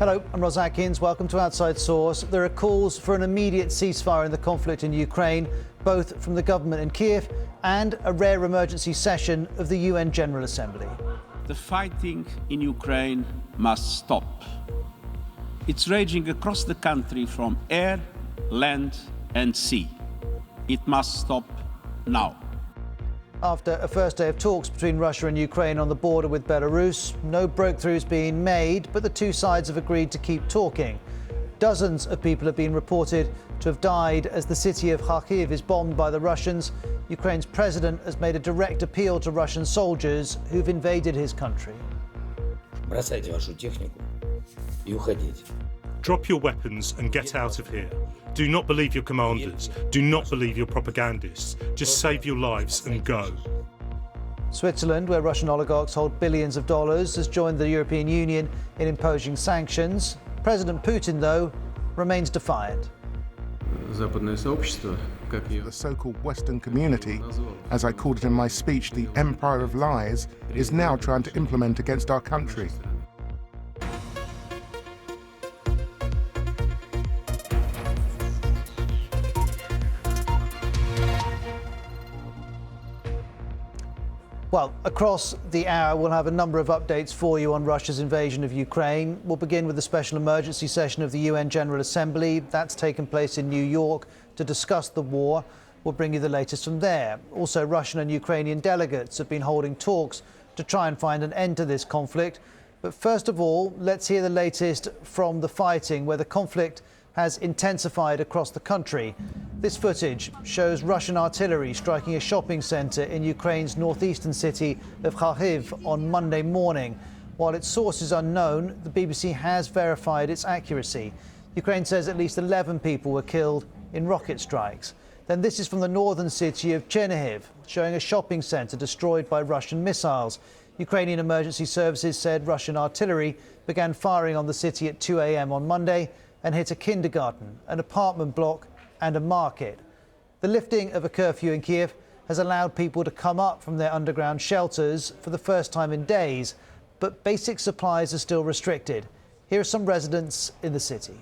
Hello, I'm Ros Atkins. Welcome to Outside Source. There are calls for an immediate ceasefire in the conflict in Ukraine, both from the government in Kiev and a rare emergency session of the UN General Assembly. The fighting in Ukraine must stop. It's raging across the country from air, land and sea. It must stop now. After a first day of talks between Russia and Ukraine on the border with Belarus, no breakthroughs being made, but the two sides have agreed to keep talking. Dozens of people have been reported to have died as the city of Kharkiv is bombed by the Russians. Ukraine's president has made a direct appeal to Russian soldiers who've invaded his country. Бросайте вашу технику и уходите. Drop your weapons and get out of here. Do not believe your commanders. Do not believe your propagandists. Just save your lives and go. Switzerland, where Russian oligarchs hold billions of dollars, has joined the European Union in imposing sanctions. President Putin, though, remains defiant. The so-called Western community, as I called it in my speech, the empire of lies, is now trying to implement against our country. Well, across the hour, we'll have a number of updates for you on Russia's invasion of Ukraine. We'll begin with the special emergency session of the UN General Assembly. That's taken place in New York to discuss the war. We'll bring you the latest from there. Also, Russian and Ukrainian delegates have been holding talks to try and find an end to this conflict. But first of all, let's hear the latest from the fighting, where the conflict has intensified across the country. This footage shows Russian artillery striking a shopping centre in Ukraine's northeastern city of Kharkiv on Monday morning. While its source is unknown, the BBC has verified its accuracy. Ukraine says at least 11 people were killed in rocket strikes. Then this is from the northern city of Chernihiv, showing a shopping centre destroyed by Russian missiles. Ukrainian emergency services said Russian artillery began firing on the city at 2 a.m. on Monday and hit a kindergarten, an apartment block and a market. The lifting of a curfew in Kiev has allowed people to come up from their underground shelters for the first time in days, but basic supplies are still restricted. Here are some residents in the city.